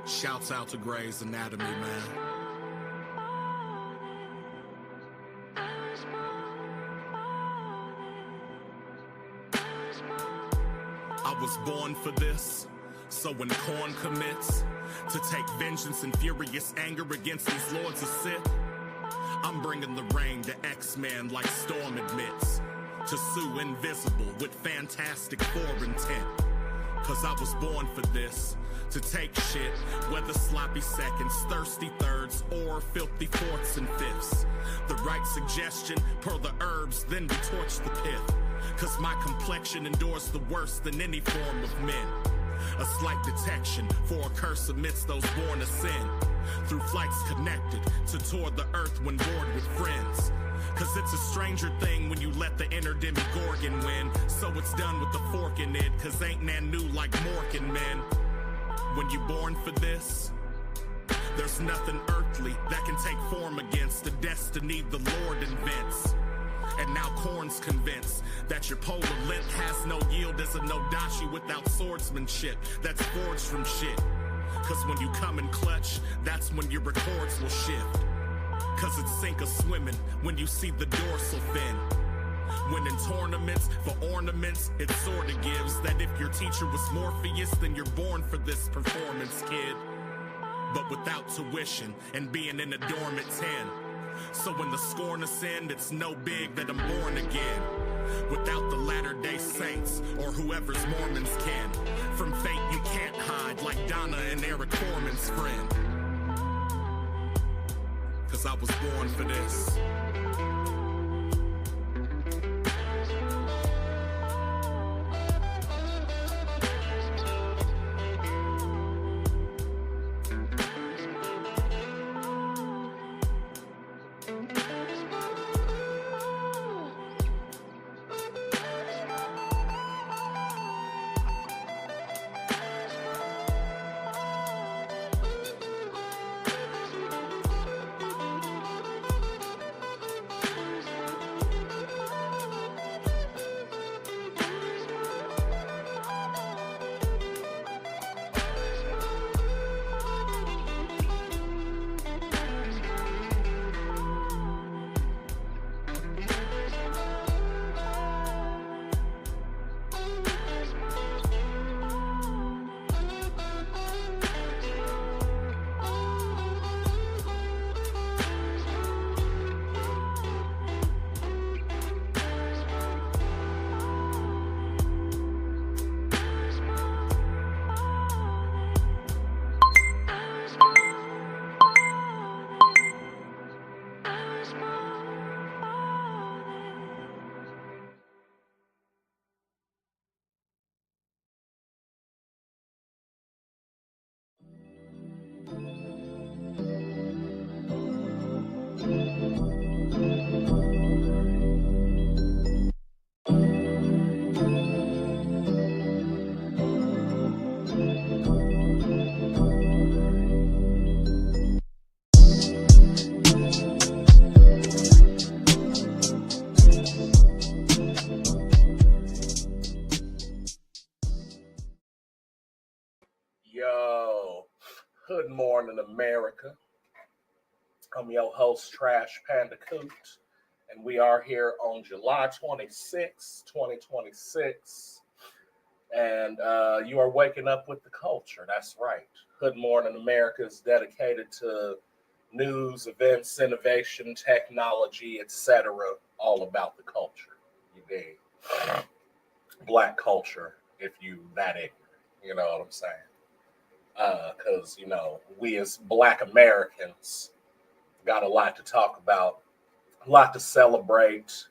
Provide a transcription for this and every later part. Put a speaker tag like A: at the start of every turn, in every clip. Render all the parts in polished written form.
A: Shouts out to Grey's Anatomy, man. I was born for this, so when corn commits to take vengeance and furious anger against these lords of Sith, I'm bringing the rain to X-Men like Storm admits, to sue invisible with fantastic four-intent. Cause I was born for this, to take shit, whether sloppy seconds, thirsty thirds, or filthy fourths and fifths. The right suggestion, per the herbs, then we torch the pith. Cause my complexion endures the worst than any form of men. A slight detection for a curse amidst those born to sin. Through flights connected to tour the earth when bored with friends. Cause it's a stranger thing when you let the inner Demogorgon win. So it's done with the fork in it, cause ain't nan new like Morkin men. When you born for this, there's nothing earthly that can take form against the destiny the Lord invents. And now Korn's convinced that your polar length has no yield as a Nodashi without swordsmanship that's forged from shit. Cause when you come in clutch, that's when your records will shift. Cause it's sink or swimming when you see the dorsal fin. When in tournaments for ornaments, it sorta gives that if your teacher was Morpheus, then you're born for this performance, kid. But without tuition and being in a dormant 10. So when the scorn ascend, it's no big that I'm born again. Without the Latter-day Saints or whoever's Mormons can. From fate you can't hide like Donna and Eric Foreman's friend. Cause I was born for this.
B: Good morning, America. I'm your host, Trash Panda Coot, and we are here on July 26, 2026. And you are waking up with the culture. That's right. Good Morning America is dedicated to news, events, innovation, technology, etc. All about the culture. You dig? Black culture, if you that ignorant. You know what I'm saying? Because, you know, we as Black Americans got a lot to talk about, a lot to celebrate.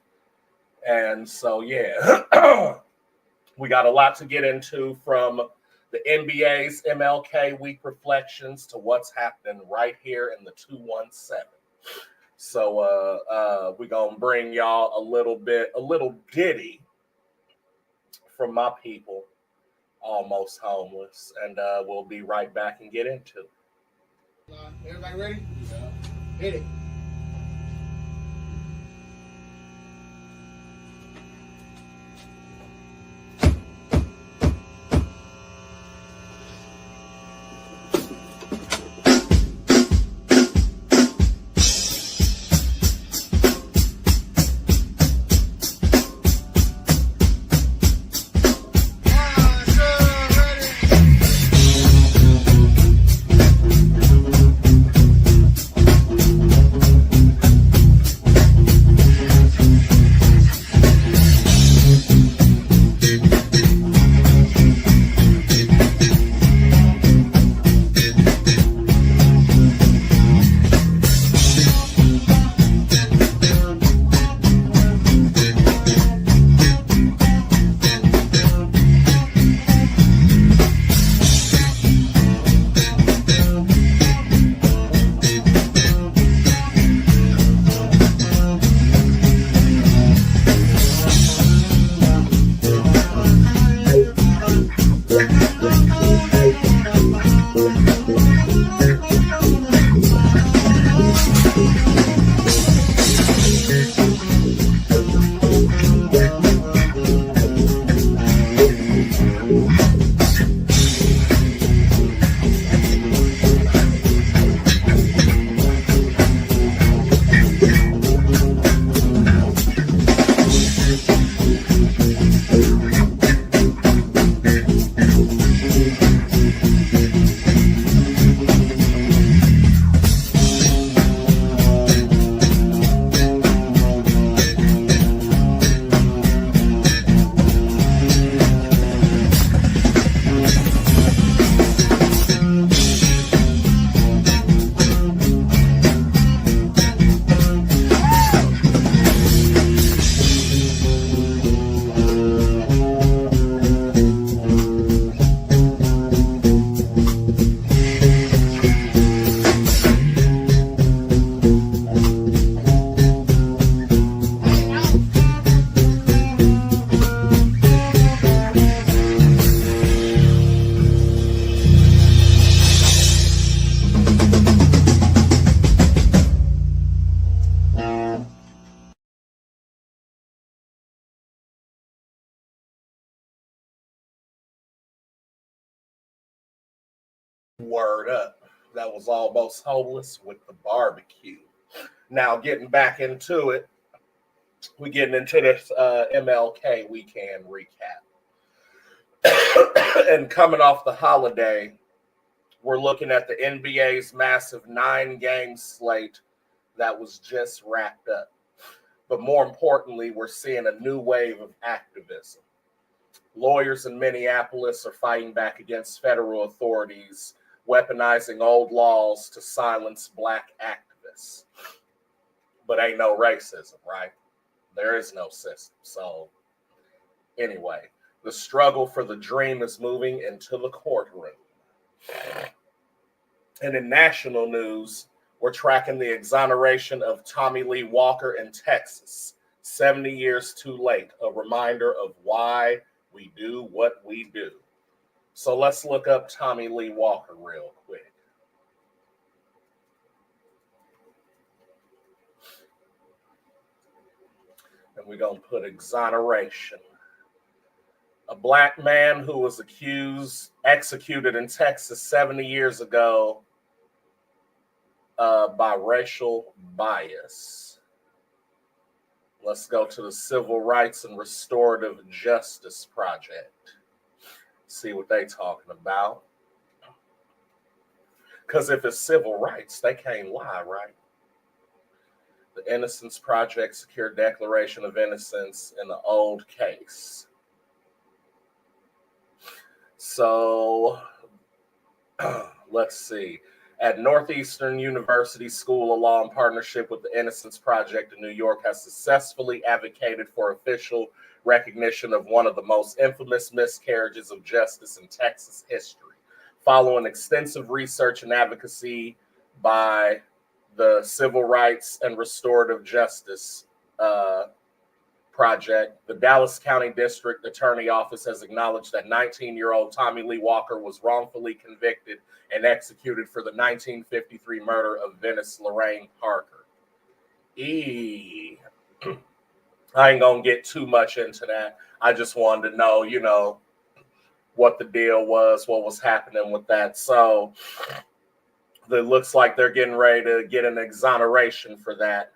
B: And so, yeah, we got a lot to get into, from the NBA's MLK Week reflections to what's happening right here in the 217. So we're going to bring y'all a little ditty from my people, Almost Homeless, and we'll be right back and get into it.
C: Everybody ready? Yeah. Hit it.
B: Word up. That was Almost Homeless with the barbecue. Now, getting back into it, we're getting into this MLK weekend recap. And coming off the holiday, we're looking at the NBA's massive 9-game slate that was just wrapped up. But more importantly, we're seeing a new wave of activism. Lawyers in Minneapolis are fighting back against federal authorities, weaponizing old laws to silence Black activists. But ain't no racism, right? There is no system. So anyway, the struggle for the dream is moving into the courtroom. And in national news, we're tracking the exoneration of Tommy Lee Walker in Texas, 70 years too late, a reminder of why we do what we do. So let's look up Tommy Lee Walker real quick. And we're going to put exoneration. A Black man who was executed in Texas 70 years ago by racial bias. Let's go to the Civil Rights and Restorative Justice Project. See what they talking about. Because if it's civil rights, they can't lie, right? The Innocence Project secured declaration of innocence in the old case. So, let's see. At Northeastern University School of Law, in partnership with the Innocence Project in New York, has successfully advocated for official recognition of one of the most infamous miscarriages of justice in Texas history. Following extensive research and advocacy by the Civil Rights and Restorative Justice Project, the Dallas County District Attorney Office has acknowledged that 19-year-old Tommy Lee Walker was wrongfully convicted and executed for the 1953 murder of Venice Lorraine Parker. I ain't gonna get too much into that. I just wanted to know, what the deal was, what was happening with that. So it looks like they're getting ready to get an exoneration for that.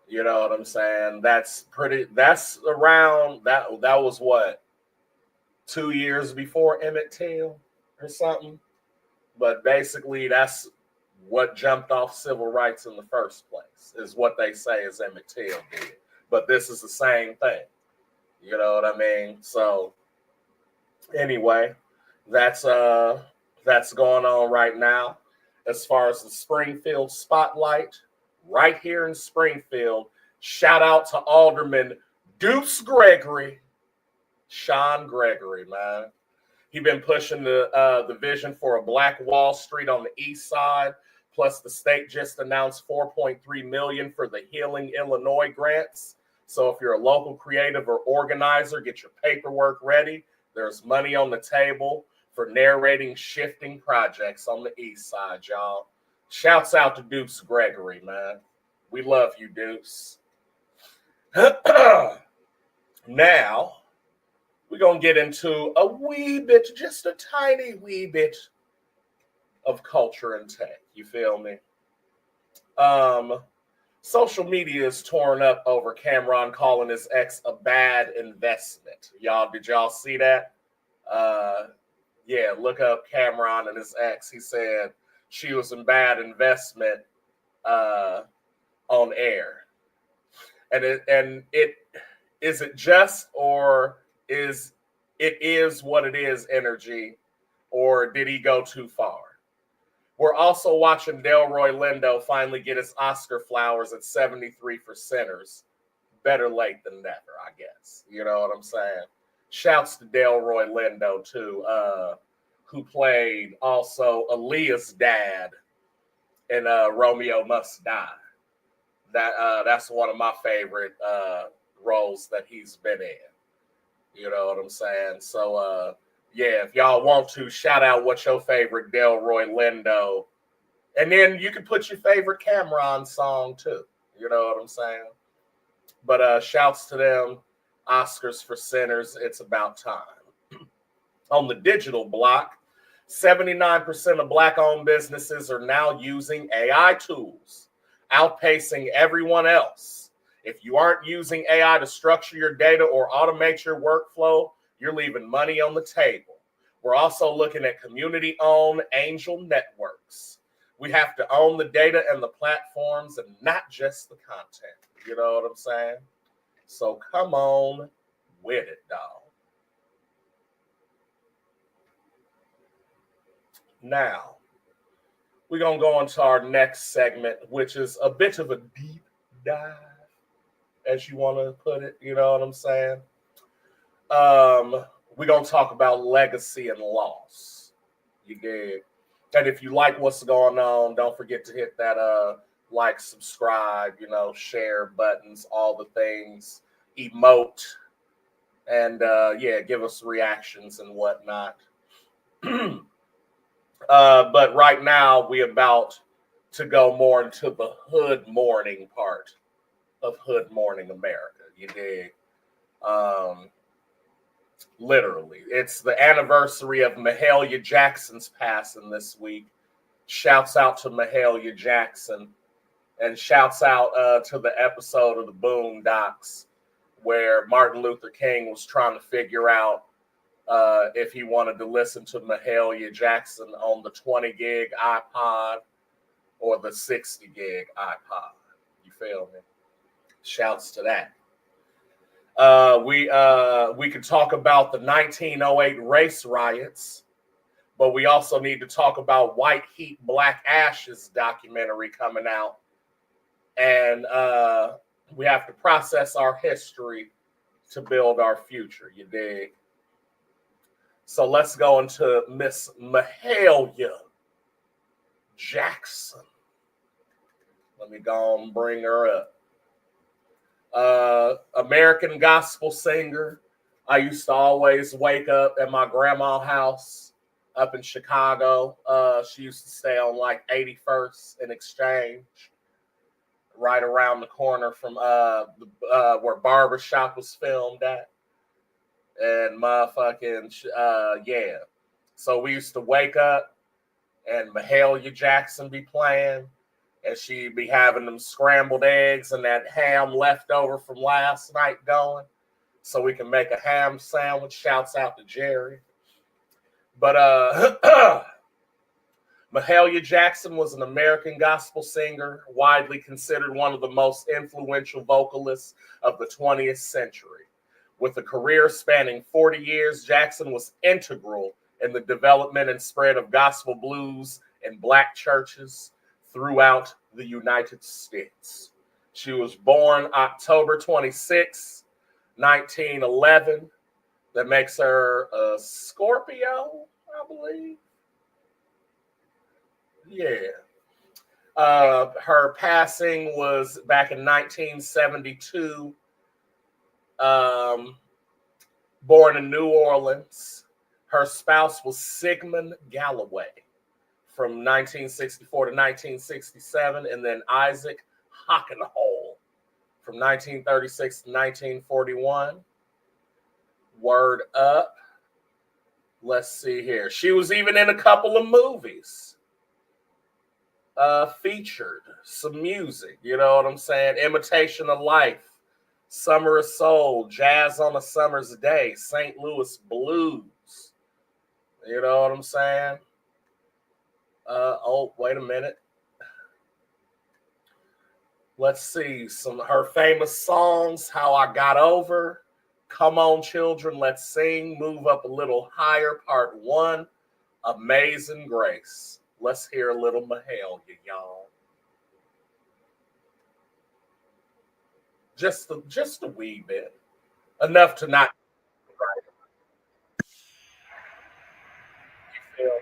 B: You know what I'm saying? That's around, that was what, 2 years before Emmett Till or something? But basically, that's what jumped off civil rights in the first place, is what they say is Emmett Till did. But this is the same thing. You know what I mean? So anyway, that's going on right now. As far as the Springfield spotlight, right here in Springfield, shout out to Alderman Deuce Gregory, Sean Gregory, man. He been pushing the vision for a Black Wall Street on the east side. Plus, the state just announced $4.3 million for the Healing Illinois grants. So if you're a local creative or organizer, get your paperwork ready. There's money on the table for narrating shifting projects on the east side, y'all. Shouts out to Deuce Gregory, man. We love you, Deuce. Now, we're going to get into a wee bit, just a tiny wee bit of culture and tech. You feel me? Social media is torn up over Cameron calling his ex a bad investment. Did y'all see that? Yeah, look up Cameron and his ex. He said she was a bad investment on air. And it is it just, or is what it is energy, or did he go too far? We're also watching Delroy Lindo finally get his Oscar flowers at 73 for Sinners. Better late than never, I guess. You know what I'm saying? Shouts to Delroy Lindo, too, who played also Aaliyah's dad in Romeo Must Die. That's one of my favorite roles that he's been in. You know what I'm saying? So, yeah, if y'all want to, shout out what's your favorite Delroy Lindo. And then you can put your favorite Cameron song, too. You know what I'm saying? But shouts to them. Oscars for Sinners. It's about time. On the digital block, 79% of Black-owned businesses are now using AI tools, outpacing everyone else. If you aren't using AI to structure your data or automate your workflow, you're leaving money on the table. We're also looking at community-owned angel networks. We have to own the data and the platforms and not just the content. You know what I'm saying? So come on with it, dog. Now, we're going to go into our next segment, which is a bit of a deep dive, as you want to put it. You know what I'm saying? We're going to talk about legacy and loss. You dig? And if you like what's going on, don't forget to hit that like, subscribe, share buttons, all the things, emote, and give us reactions and whatnot. But right now, we're about to go more into the hood mourning part of Hood Mourning America. You dig? Literally. It's the anniversary of Mahalia Jackson's passing this week. Shouts out to Mahalia Jackson. And shouts out to the episode of the Boondocks where Martin Luther King was trying to figure out if he wanted to listen to Mahalia Jackson on the 20 gig iPod or the 60 gig iPod. You feel me? Shouts to that. We could talk about the 1908 race riots, but we also need to talk about White Heat, Black Ashes documentary coming out. And we have to process our history to build our future. You dig? So let's go into Miss Mahalia Jackson. Let me go and bring her up. American gospel singer. I used to always wake up at my grandma's house up in Chicago. She used to stay on like 81st and Exchange, right around the corner from where Barbershop was filmed at. And motherfucking, yeah. So we used to wake up and Mahalia Jackson be playing, and she'd be having them scrambled eggs and that ham left over from last night going, so we can make a ham sandwich. Shouts out to Jerry. But Mahalia Jackson was an American gospel singer, widely considered one of the most influential vocalists of the 20th century. With a career spanning 40 years, Jackson was integral in the development and spread of gospel blues in Black churches throughout the United States. She was born October 26, 1911. That makes her a Scorpio, I believe. Yeah. Her passing was back in 1972. Born in New Orleans. Her spouse was Sigmund Galloway from 1964 to 1967, and then Isaac Hockenhole from 1936 to 1941. Word up. Let's see here. She was even in a couple of movies. Featured some music, you know what I'm saying? Imitation of Life, Summer of Soul, Jazz on a Summer's Day, St. Louis Blues. You know what I'm saying? Wait a minute. Let's see. Some of her famous songs: How I Got Over, Come On Children, Let's Sing, Move Up a Little Higher, Part 1, Amazing Grace. Let's hear a little Mahalia, y'all. Just a wee bit. Enough to not. You feel me?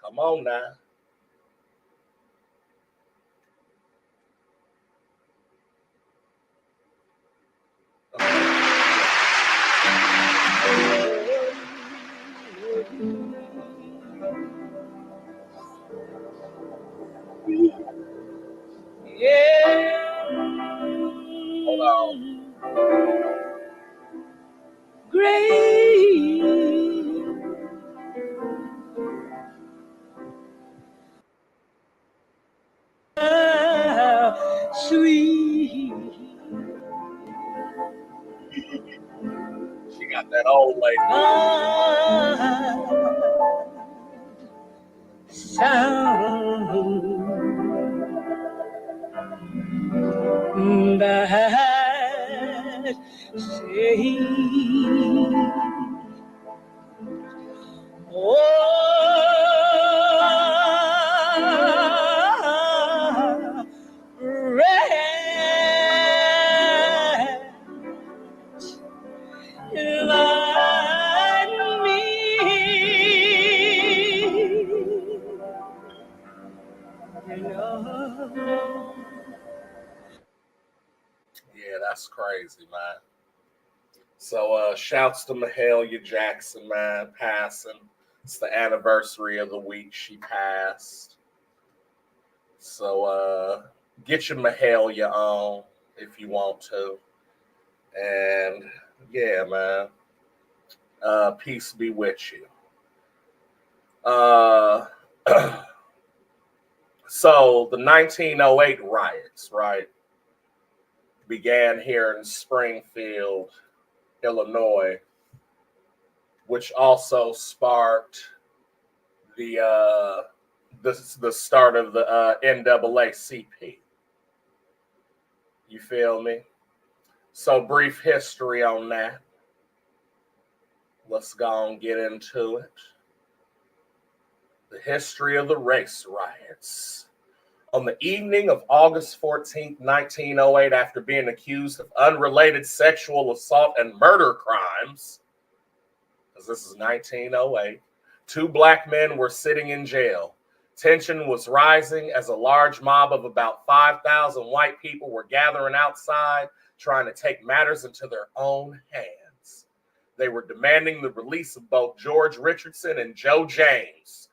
B: Come on now. She got that old lady.
D: Sound that say, oh, like me.
B: Yeah, that's crazy, man. So shouts to Mahalia Jackson, man, passing. It's the anniversary of the week she passed. So get your Mahalia on if you want to. And yeah, man. Peace be with you. So the 1908 riots, right, began here in Springfield, Illinois, which also sparked the start of the NAACP. You feel me? So brief history on that. Let's go and get into it. The history of the race riots. On the evening of August 14th, 1908, after being accused of unrelated sexual assault and murder crimes, because this is 1908, 2 black men were sitting in jail. Tension was rising as a large mob of about 5,000 white people were gathering outside, trying to take matters into their own hands. They were demanding the release of both George Richardson and Joe James.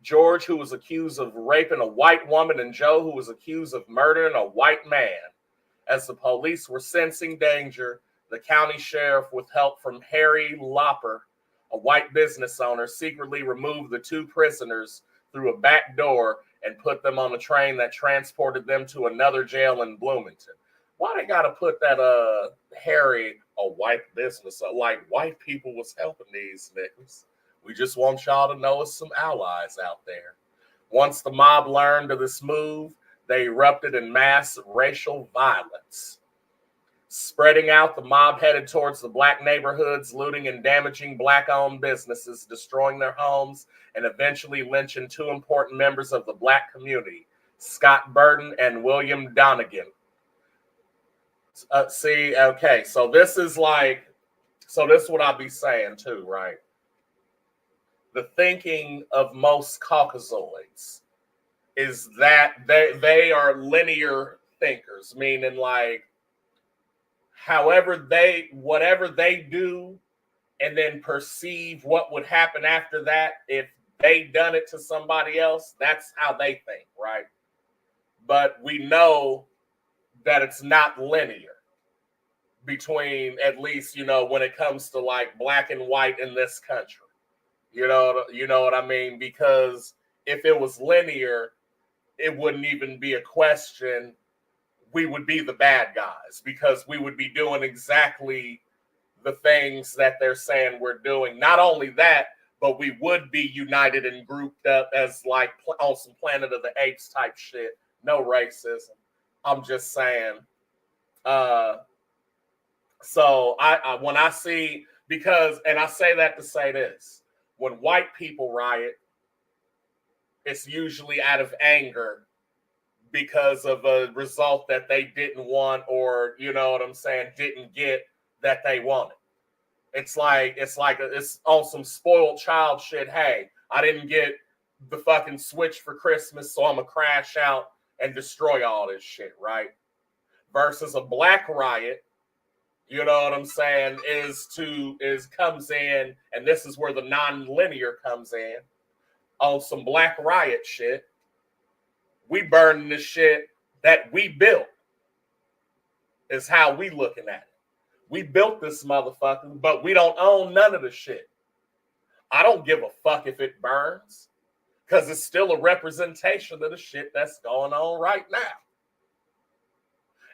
B: George, who was accused of raping a white woman, and Joe, who was accused of murdering a white man. As the police were sensing danger, the county sheriff, with help from Harry Lopper, a white business owner, secretly removed the 2 prisoners through a back door and put them on a train that transported them to another jail in Bloomington. Why they gotta put that Harry, a white business, like white people was helping these niggas? We just want y'all to know it's some allies out there. Once the mob learned of this move, they erupted in mass racial violence. Spreading out, the mob headed towards the black neighborhoods, looting and damaging black-owned businesses, destroying their homes, and eventually lynching 2 important members of the black community, Scott Burton and William Donegan. Okay, so this is what I'll be saying too, right? The thinking of most Caucasoids is that they are linear thinkers, meaning like whatever they do and then perceive what would happen after that if they done it to somebody else, that's how they think, right? But we know that it's not linear between, at least, when it comes to like black and white in this country. You know what I mean? Because if it was linear, it wouldn't even be a question. We would be the bad guys because we would be doing exactly the things that they're saying we're doing. Not only that, but we would be united and grouped up as like on some Planet of the Apes type shit. No racism. I'm just saying. So when I see, and I say that to say this. When white people riot, it's usually out of anger because of a result that they didn't want, or didn't get that they wanted. It's on some spoiled child shit. Hey, I didn't get the fucking Switch for Christmas, so I'm gonna crash out and destroy all this shit, right? Versus a black riot. You know what I'm saying? Comes in, and this is where the non-linear comes in. On some black riot shit, we burning the shit that we built. Is how we looking at it. We built this motherfucker, but we don't own none of the shit. I don't give a fuck if it burns, because it's still a representation of the shit that's going on right now.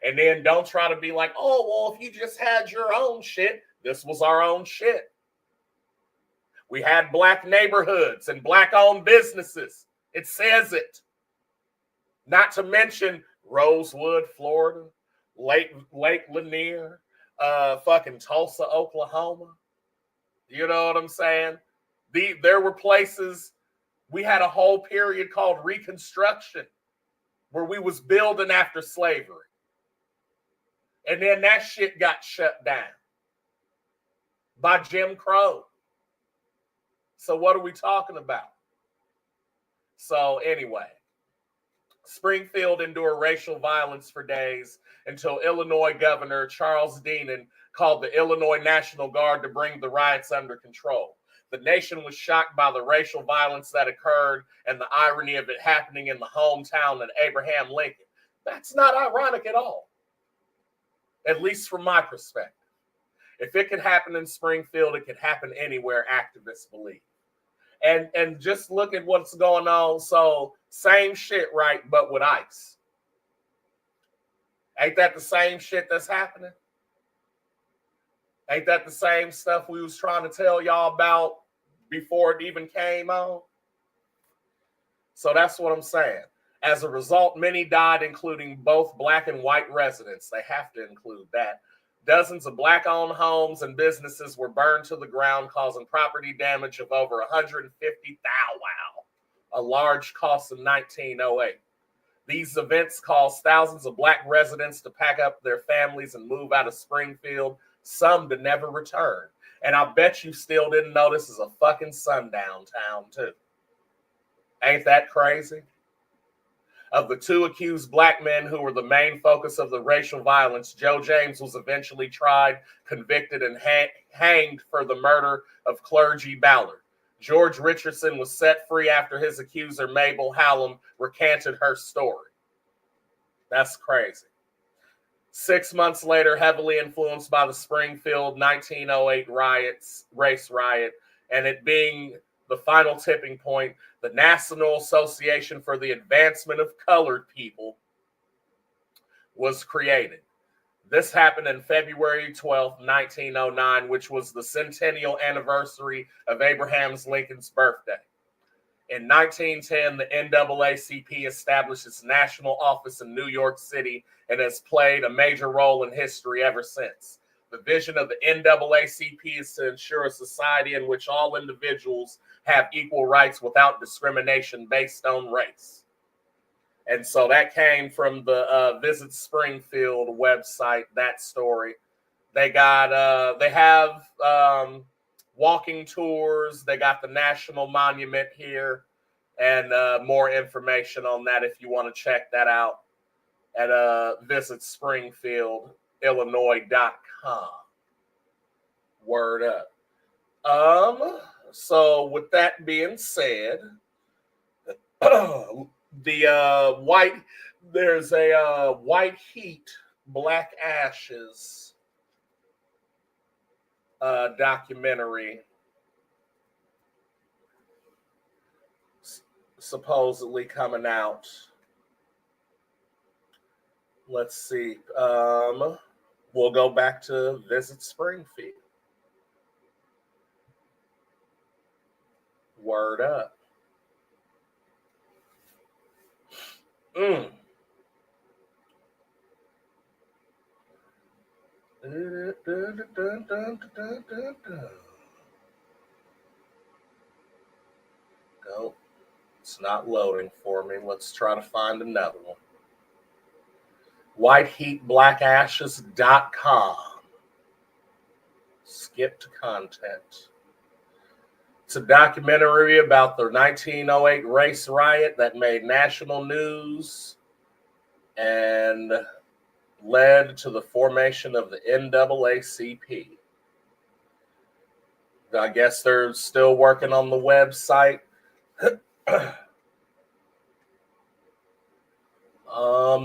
B: And then don't try to be like, oh, well, if you just had your own shit, this was our own shit. We had black neighborhoods and black-owned businesses. It says it. Not to mention Rosewood, Florida, Lake Lanier, fucking Tulsa, Oklahoma. You know what I'm saying? There were places, we had a whole period called Reconstruction where we was building after slavery. And then that shit got shut down by Jim Crow. So what are we talking about? So anyway, Springfield endured racial violence for days until Illinois Governor Charles Deanan called the Illinois National Guard to bring the riots under control. The nation was shocked by the racial violence that occurred and the irony of it happening in the hometown of Abraham Lincoln. That's not ironic at all, at least from my perspective. If it could happen in Springfield, it could happen anywhere, activists believe. And just look at what's going on. So same shit, right? But with ICE. Ain't that the same shit that's happening? Ain't that the same stuff we was trying to tell y'all about before it even came on? So that's what I'm saying. As a result, many died, including both black and white residents. They have to include that. Dozens of black-owned homes and businesses were burned to the ground, causing property damage of over $150,000, a large cost in 1908. These events caused thousands of black residents to pack up their families and move out of Springfield, some to never return. And I bet you still didn't know this is a fucking sundown town, too. Ain't that crazy? Of the two accused black men who were the main focus of the racial violence, Joe James was eventually tried, convicted, and hanged for the murder of Clergy Ballard. George Richardson was set free after his accuser, Mabel Hallam, recanted her story. That's crazy. 6 months later, heavily influenced by the Springfield 1908 race riot, and it being the final tipping point, the National Association for the Advancement of Colored People was created. This happened on February 12th, 1909, which was the centennial anniversary of Abraham Lincoln's birthday. In 1910, the NAACP established its national office in New York City and has played a major role in history ever since. The vision of the NAACP is to ensure a society in which all individuals have equal rights without discrimination based on race. And so that came from the Visit Springfield website, that story. They have walking tours. They got the National Monument here and more information on that if you want to check that out at visitspringfieldillinois.com. Word up. So with that being said, there's a White Heat, Black Ashes documentary supposedly coming out. Let's see. We'll go back to Visit Springfield. Word up. No, it's not loading for me. Let's try to find another one. WhiteHeatBlackAshes.com. Skip to content. It's a documentary about the 1908 race riot that made national news and led to the formation of the NAACP. I guess they're still working on the website.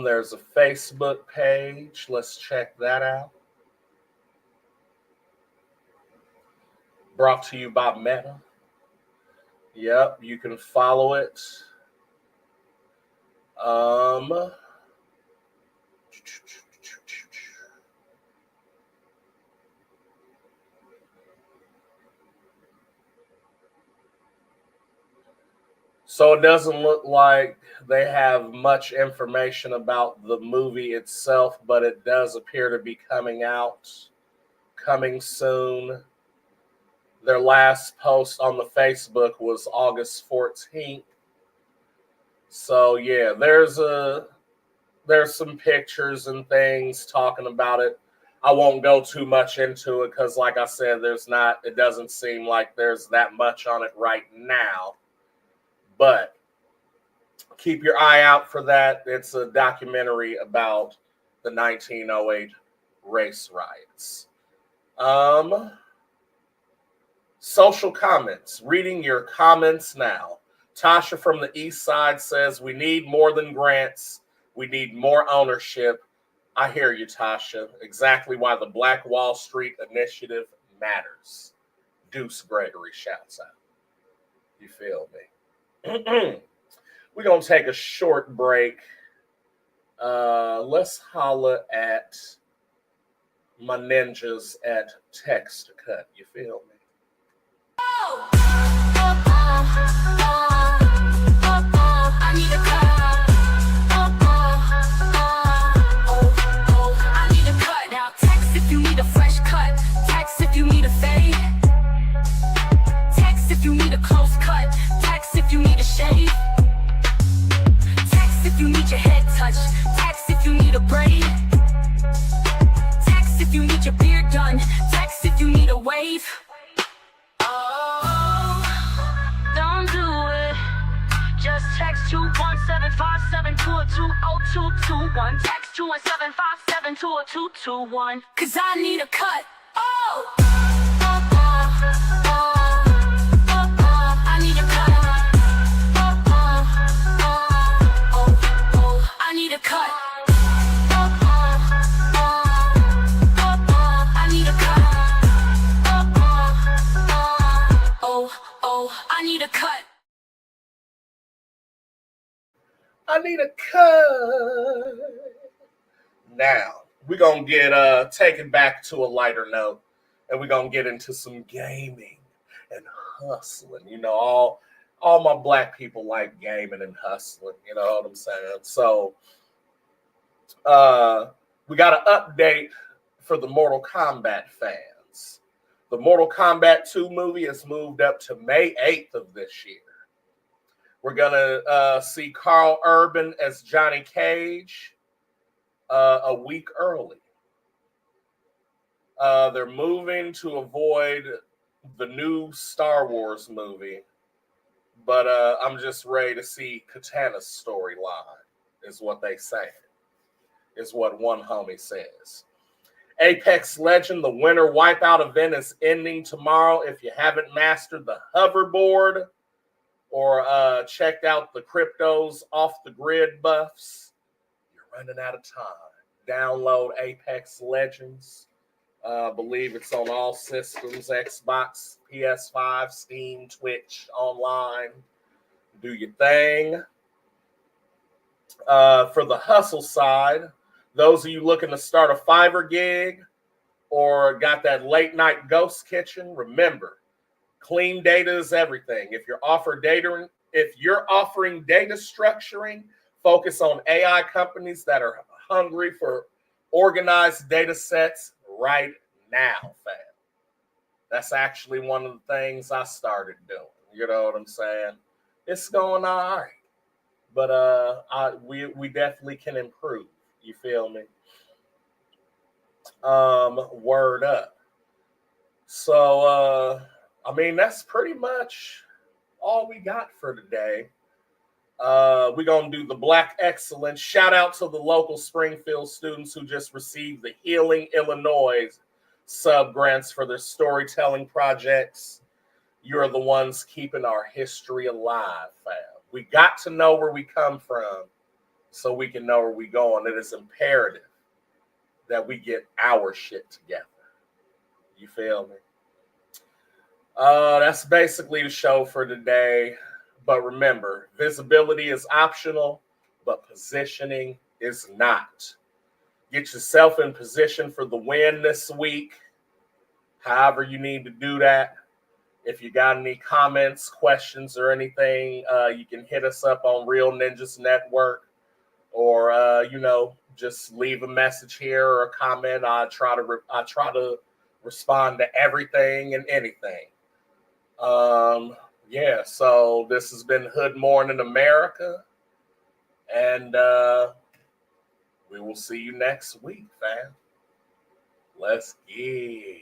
B: There's a Facebook page. Let's check that out. Brought to you by Meta. Yep, you can follow it. So it doesn't look like they have much information about the movie itself, but it does appear to be coming soon. Their last post on the Facebook was August 14th. So yeah, there's some pictures and things talking about it. I won't go too much into it because, like I said, it doesn't seem like there's that much on it right now. But keep your eye out for that. It's a documentary about the 1908 race riots. Social comments. Reading your comments now. Tasha from the East Side says, we need more than grants. We need more ownership. I hear you, Tasha. Exactly why the Black Wall Street Initiative matters. Deuce Gregory shouts out. You feel me? We're going to take a short break. Let's holla at my ninjas at Text Cut. You feel me?
E: I need a cut. I need a cut. Now text if you need a fresh cut. Text if you need a fade. Text if you need a close cut. Text if you need a shave. Text if you need your head touched. Text if you need a braid. Text if you need your beard done. Text if you need a wave. Don't do it. Just text 217-572-20221. Text 217-572-221. 'Cause I need a cut. I need a cut. I need a cut. I need a cut. I need a cut.
B: I need a cut. Now, we're going to get taken back to a lighter note, and we're going to get into some gaming and hustling. You know, all my black people like gaming and hustling. You know what I'm saying? So, we got an update for the Mortal Kombat fans. The Mortal Kombat 2 movie has moved up to May 8th of this year. We're going to see Carl Urban as Johnny Cage a week early. They're moving to avoid the new Star Wars movie, but I'm just ready to see Katana's storyline, is what they say, is what one homie says. Apex Legend, the winter wipeout event is ending tomorrow. If you haven't mastered the hoverboard or checked out the cryptos off the grid buffs, you're running out of time. Download Apex Legends. I believe it's on all systems, Xbox, PS5, Steam, Twitch, online. Do your thing. For the hustle side, those of you looking to start a Fiverr gig or got that late night ghost kitchen, remember, clean data is everything. If you're offering data structuring, focus on AI companies that are hungry for organized data sets right now, fam. That's actually one of the things I started doing. You know what I'm saying? It's going all right, but we definitely can improve. You feel me? Word up. So I mean, that's pretty much all we got for today. We're going to do the Black Excellence. Shout out to the local Springfield students who just received the Healing Illinois sub-grants for their storytelling projects. You're the ones keeping our history alive, fam. We got to know where we come from so we can know where we're going. It is imperative that we get our shit together. You feel me? That's basically the show for today. But remember, visibility is optional, but positioning is not. Get yourself in position for the win this week. However you need to do that. If you got any comments, questions, or anything, you can hit us up on Real Ninjas Network, or just leave a message here or a comment. I try to respond to everything and anything. So this has been Hood Morning America, and we will see you next week, fam. Let's get